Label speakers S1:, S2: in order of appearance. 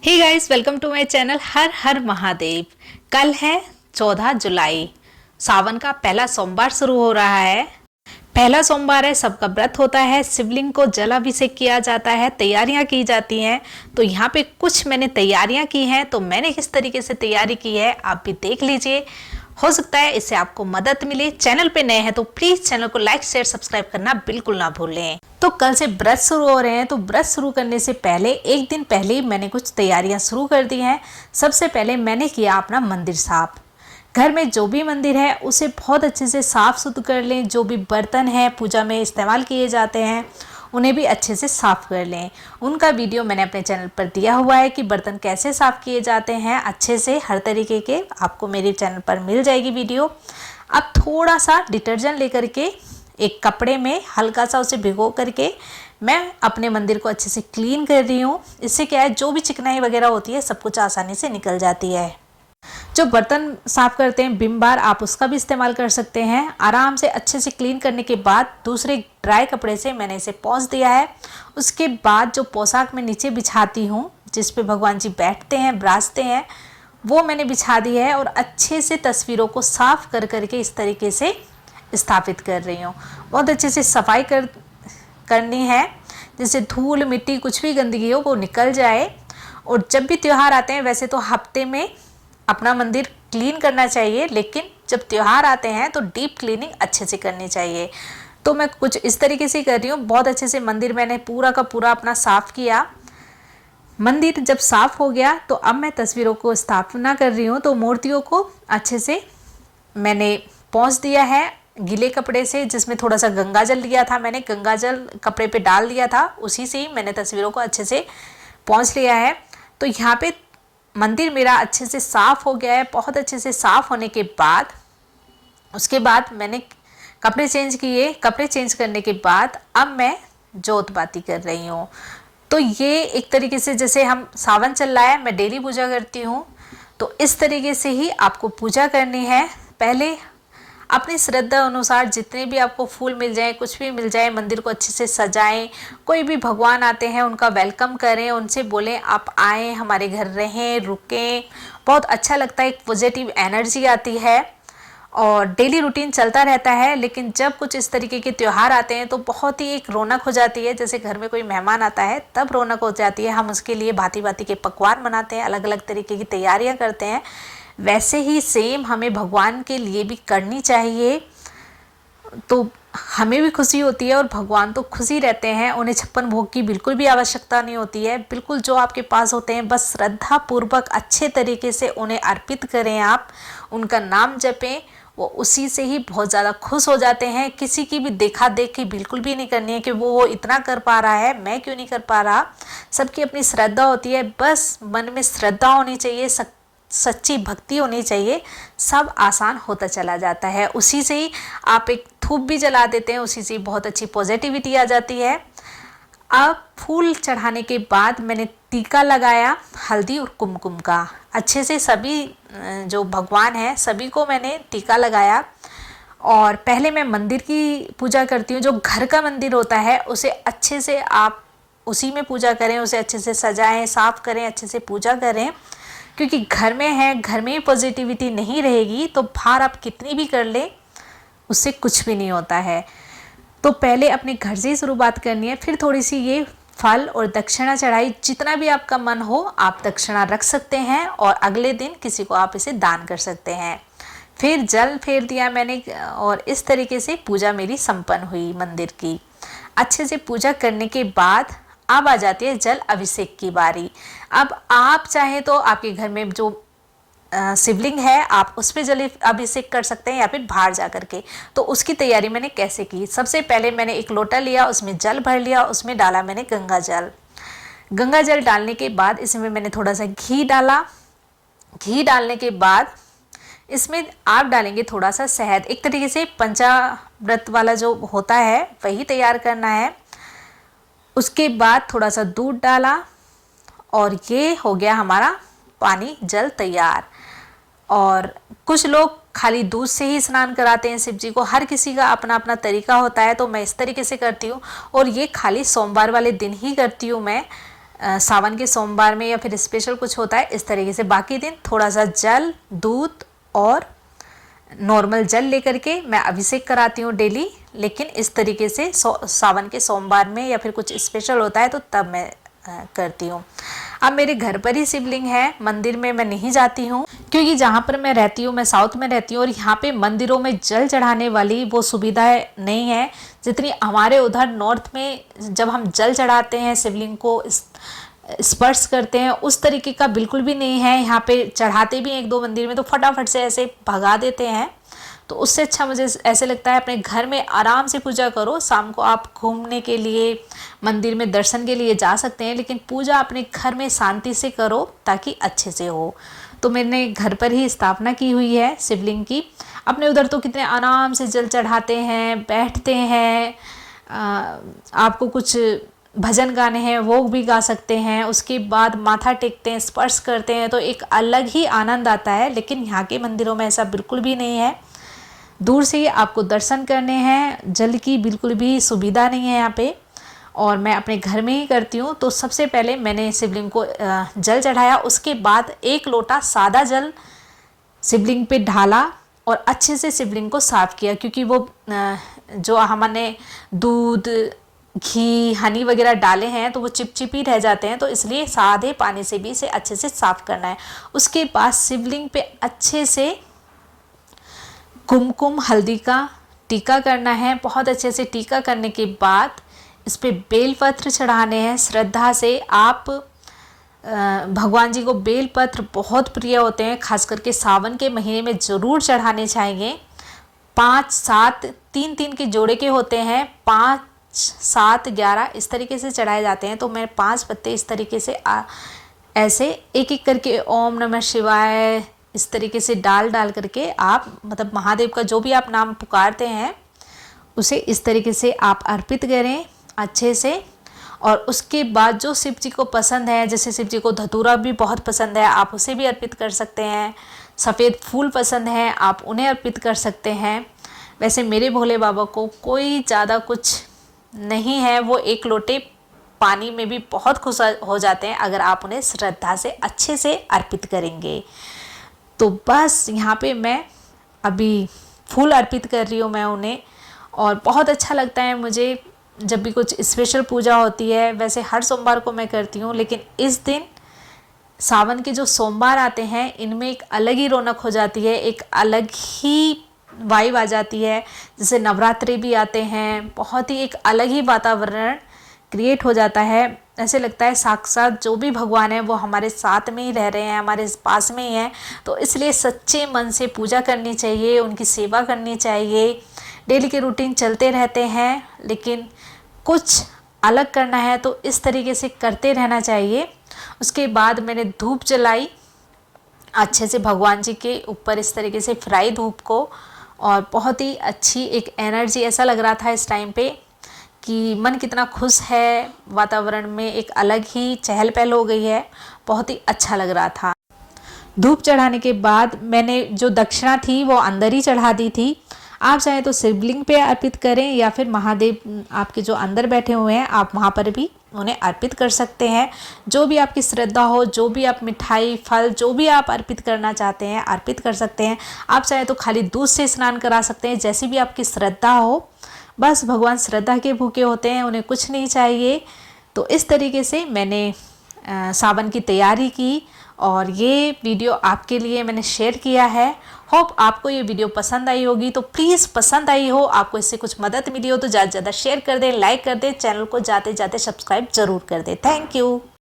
S1: Hey guys, welcome to my channel Har Har Mahadev. कल है 14 जुलाई। सावन का पहला सोमवार शुरू हो रहा है। पहला सोमवार है, सबका व्रत होता है, शिवलिंग को जलाभिषेक किया जाता है, तैयारियां की जाती हैं। तो यहाँ पे कुछ मैंने तैयारियां की हैं, तो मैंने किस तरीके से तैयारी की है आप भी देख लीजिए। हो सकता है इससे आपको मदद मिले। चैनल पे नए हैं तो प्लीज चैनल को लाइक शेयर सब्सक्राइब करना बिल्कुल ना भूलें। तो कल से व्रत शुरू हो रहे हैं, तो व्रत शुरू करने से पहले एक दिन पहले ही मैंने कुछ तैयारियां शुरू कर दी हैं। सबसे पहले मैंने किया अपना मंदिर साफ। घर में जो भी मंदिर है उसे बहुत अच्छे से साफ सुथरा कर लें। जो भी बर्तन है पूजा में इस्तेमाल किए जाते हैं उन्हें भी अच्छे से साफ़ कर लें। उनका वीडियो मैंने अपने चैनल पर दिया हुआ है कि बर्तन कैसे साफ़ किए जाते हैं अच्छे से, हर तरीके के आपको मेरे चैनल पर मिल जाएगी वीडियो। अब थोड़ा सा डिटर्जेंट लेकर के एक कपड़े में हल्का सा उसे भिगो करके मैं अपने मंदिर को अच्छे से क्लीन कर रही हूँ। इससे क्या है, जो भी चिकनाई वगैरह होती है सब कुछ आसानी से निकल जाती है। जो बर्तन साफ करते हैं विम बार, आप उसका भी इस्तेमाल कर सकते हैं। आराम से अच्छे से क्लीन करने के बाद दूसरे ड्राई कपड़े से मैंने इसे पोंछ दिया है। उसके बाद जो पोशाक मैं नीचे बिछाती हूँ जिस पे भगवान जी बैठते हैं विराजते हैं, वो मैंने बिछा दी है और अच्छे से तस्वीरों को साफ कर करके इस तरीके से स्थापित कर रही हूँ। बहुत अच्छे से सफाई करनी है जिससे धूल मिट्टी कुछ भी गंदगी हो वो निकल जाए। और जब भी त्यौहार आते हैं, वैसे तो हफ्ते में अपना मंदिर क्लीन करना चाहिए, लेकिन जब त्यौहार आते हैं तो डीप क्लीनिंग अच्छे से करनी चाहिए। तो मैं कुछ इस तरीके से कर रही हूँ। बहुत अच्छे से मंदिर मैंने पूरा का पूरा अपना साफ़ किया। मंदिर जब साफ़ हो गया तो अब मैं तस्वीरों को स्थापना कर रही हूँ। तो मूर्तियों को अच्छे से मैंने पोंछ दिया है गीले कपड़े से, जिसमें थोड़ा सा गंगा जल लिया था मैंने, गंगा जल कपड़े पे डाल दिया था, उसी से ही मैंने तस्वीरों को अच्छे से पोंछ लिया है। तो यहाँ पे मंदिर मेरा अच्छे से साफ़ हो गया है। बहुत अच्छे से साफ़ होने के बाद उसके बाद मैंने कपड़े चेंज किए। कपड़े चेंज करने के बाद अब मैं जोत बाती कर रही हूँ। तो ये एक तरीके से, जैसे हम सावन चल रहा है, मैं डेली पूजा करती हूँ, तो इस तरीके से ही आपको पूजा करनी है। पहले अपनी श्रद्धा अनुसार जितने भी आपको फूल मिल जाए, कुछ भी मिल जाए, मंदिर को अच्छे से सजाएं। कोई भी भगवान आते हैं उनका वेलकम करें, उनसे बोलें आप आएँ, हमारे घर रहें, रुकें। बहुत अच्छा लगता है, एक पॉजिटिव एनर्जी आती है और डेली रूटीन चलता रहता है। लेकिन जब कुछ इस तरीके के त्यौहार आते हैं तो बहुत ही एक रौनक हो जाती है। जैसे घर में कोई मेहमान आता है तब रौनक हो जाती है। हम उसके लिए भांति भांति के पकवान बनाते हैं, अलग अलग तरीके की तैयारियां करते हैं। वैसे ही सेम हमें भगवान के लिए भी करनी चाहिए, तो हमें भी खुशी होती है और भगवान तो खुशी रहते हैं। उन्हें 56 भोग की बिल्कुल भी आवश्यकता नहीं होती है। बिल्कुल जो आपके पास होते हैं बस श्रद्धा पूर्वक अच्छे तरीके से उन्हें अर्पित करें, आप उनका नाम जपें, वो उसी से ही बहुत ज़्यादा खुश हो जाते हैं। किसी की भी देखा देखी बिल्कुल भी नहीं करनी है कि वो इतना कर पा रहा है, मैं क्यों नहीं कर पा रहा। सबकी अपनी श्रद्धा होती है, बस मन में श्रद्धा होनी चाहिए, सच्ची भक्ति होनी चाहिए, सब आसान होता चला जाता है। उसी से ही आप एक धूप भी जला देते हैं, उसी से बहुत अच्छी पॉजिटिविटी आ जाती है। अब फूल चढ़ाने के बाद मैंने टीका लगाया हल्दी और कुमकुम का। अच्छे से सभी जो भगवान हैं सभी को मैंने टीका लगाया। और पहले मैं मंदिर की पूजा करती हूँ। जो घर का मंदिर होता है उसे अच्छे से आप उसी में पूजा करें, उसे अच्छे से सजाएं, साफ़ करें, अच्छे से पूजा करें। क्योंकि घर में है, घर में ही पॉजिटिविटी नहीं रहेगी तो बाहर आप कितनी भी कर लें उससे कुछ भी नहीं होता है। तो पहले अपने घर से ही शुरुआत करनी है, फिर थोड़ी सी ये फल और दक्षिणा चढ़ाई। जितना भी आपका मन हो आप दक्षिणा रख सकते हैं और अगले दिन किसी को आप इसे दान कर सकते हैं। फिर जल फेर दिया मैंने और इस तरीके से पूजा मेरी संपन्न हुई मंदिर की। अच्छे से पूजा करने के बाद अब आ जाती है जल अभिषेक की बारी। अब आप चाहें तो आपके घर में जो शिवलिंग है आप उस पर जल अभिषेक कर सकते हैं या फिर बाहर जा कर के। तो उसकी तैयारी मैंने कैसे की, सबसे पहले मैंने एक लोटा लिया, उसमें जल भर लिया, उसमें डाला मैंने गंगा जल। गंगा जल डालने के बाद इसमें मैंने थोड़ा सा घी डाला। घी डालने के बाद इसमें आप डालेंगे थोड़ा सा शहद। एक तरीके से पंचामृत वाला जो होता है वही तैयार करना है। उसके बाद थोड़ा सा दूध डाला और ये हो गया हमारा पानी जल तैयार। और कुछ लोग खाली दूध से ही स्नान कराते हैं शिव जी को, हर किसी का अपना अपना तरीका होता है। तो मैं इस तरीके से करती हूँ और ये खाली सोमवार वाले दिन ही करती हूँ मैं। सावन के सोमवार में या फिर स्पेशल कुछ होता है इस तरीके से। बाकी दिन थोड़ा सा जल, दूध और नॉर्मल जल लेकर के मैं अभिषेक कराती हूँ डेली। लेकिन इस तरीके से सावन के सोमवार में या फिर कुछ स्पेशल होता है तो तब मैं करती हूँ। अब मेरे घर पर ही शिवलिंग है, मंदिर में मैं नहीं जाती हूँ क्योंकि जहाँ पर मैं रहती हूँ, मैं साउथ में रहती हूँ और यहाँ पे मंदिरों में जल चढ़ाने वाली वो सुविधाएं नहीं है जितनी हमारे उधर नॉर्थ में। जब हम जल चढ़ाते हैं, शिवलिंग को स्पर्श करते हैं, उस तरीके का बिल्कुल भी नहीं है। यहाँ पे चढ़ाते भी एक दो मंदिर में तो फटाफट से ऐसे भगा देते हैं। तो उससे अच्छा मुझे ऐसे लगता है अपने घर में आराम से पूजा करो। शाम को आप घूमने के लिए, मंदिर में दर्शन के लिए जा सकते हैं, लेकिन पूजा अपने घर में शांति से करो ताकि अच्छे से हो। तो मैंने घर पर ही स्थापना की हुई है शिवलिंग की। अपने उधर तो कितने आराम से जल चढ़ाते हैं, बैठते हैं, आपको कुछ भजन गाने हैं वो भी गा सकते हैं, उसके बाद माथा टेकते हैं, स्पर्श करते हैं, तो एक अलग ही आनंद आता है। लेकिन यहाँ के मंदिरों में ऐसा बिल्कुल भी नहीं है। दूर से ही आपको दर्शन करने हैं, जल की बिल्कुल भी सुविधा नहीं है यहाँ पे। और मैं अपने घर में ही करती हूँ। तो सबसे पहले मैंने शिवलिंग को जल चढ़ाया, उसके बाद 1 लोटा सादा जल शिवलिंग पे ढाला और अच्छे से शिवलिंग को साफ़ किया, क्योंकि वो जो हमने दूध, घी, हनी वगैरह डाले हैं तो वो चिपचिपी रह जाते हैं, तो इसलिए सादे पानी से भी इसे अच्छे से साफ़ करना है। उसके बाद शिवलिंग पे अच्छे से कुमकुम हल्दी का टीका करना है। बहुत अच्छे से टीका करने के बाद इस पे बेलपत्र चढ़ाने हैं श्रद्धा से। आप भगवान जी को बेलपत्र बहुत प्रिय होते हैं, खास करके सावन के महीने में ज़रूर चढ़ाने चाहिए। 5, 7, 3 के जोड़े के होते हैं, 5, 7, 11 इस तरीके से चढ़ाए जाते हैं। तो मैं 5 पत्ते इस तरीके से ऐसे एक करके ओम नमः शिवाय इस तरीके से डाल करके आप, मतलब महादेव का जो भी आप नाम पुकारते हैं उसे इस तरीके से आप अर्पित करें अच्छे से। और उसके बाद जो शिव जी को पसंद है, जैसे शिव जी को धतूरा भी बहुत पसंद है, आप उसे भी अर्पित कर सकते हैं। सफ़ेद फूल पसंद है, आप उन्हें अर्पित कर सकते हैं। वैसे मेरे भोले बाबा को कोई ज़्यादा कुछ नहीं है, वो 1 लोटे पानी में भी बहुत खुश हो जाते हैं अगर आप उन्हें श्रद्धा से अच्छे से अर्पित करेंगे। तो बस यहाँ पे मैं अभी फूल अर्पित कर रही हूँ मैं उन्हें, और बहुत अच्छा लगता है मुझे जब भी कुछ स्पेशल पूजा होती है। वैसे हर सोमवार को मैं करती हूँ, लेकिन इस दिन सावन के जो सोमवार आते हैं इनमें एक अलग ही रौनक हो जाती है, एक अलग ही वाइब आ जाती है। जैसे नवरात्रि भी आते हैं, बहुत ही एक अलग ही वातावरण क्रिएट हो जाता है। ऐसे लगता है साक्षात जो भी भगवान है वो हमारे साथ में ही रह रहे हैं, हमारे पास में ही हैं। तो इसलिए सच्चे मन से पूजा करनी चाहिए, उनकी सेवा करनी चाहिए। डेली के रूटीन चलते रहते हैं, लेकिन कुछ अलग करना है तो इस तरीके से करते रहना चाहिए। उसके बाद मैंने धूप जलाई अच्छे से भगवान जी के ऊपर, इस तरीके से फ्राई धूप को, और बहुत ही अच्छी एक एनर्जी, ऐसा लग रहा था इस टाइम पे कि मन कितना खुश है, वातावरण में एक अलग ही चहल पहल हो गई है, बहुत ही अच्छा लग रहा था। धूप चढ़ाने के बाद मैंने जो दक्षिणा थी वो अंदर ही चढ़ा दी थी। आप चाहें तो शिवलिंग पे अर्पित करें या फिर महादेव आपके जो अंदर बैठे हुए हैं आप वहाँ पर भी उन्हें अर्पित कर सकते हैं। जो भी आपकी श्रद्धा हो, जो भी आप मिठाई, फल, जो भी आप अर्पित करना चाहते हैं अर्पित कर सकते हैं। आप चाहे तो खाली दूध से स्नान करा सकते हैं, जैसी भी आपकी श्रद्धा हो। बस भगवान श्रद्धा के भूखे होते हैं, उन्हें कुछ नहीं चाहिए। तो इस तरीके से मैंने सावन की तैयारी की और ये वीडियो आपके लिए मैंने शेयर किया है। होप आपको ये वीडियो पसंद आई होगी। तो प्लीज़, पसंद आई हो, आपको इससे कुछ मदद मिली हो तो ज़्यादा से ज़्यादा शेयर कर दें, लाइक कर दें, चैनल को जाते जाते सब्सक्राइब ज़रूर कर दें। Thank you.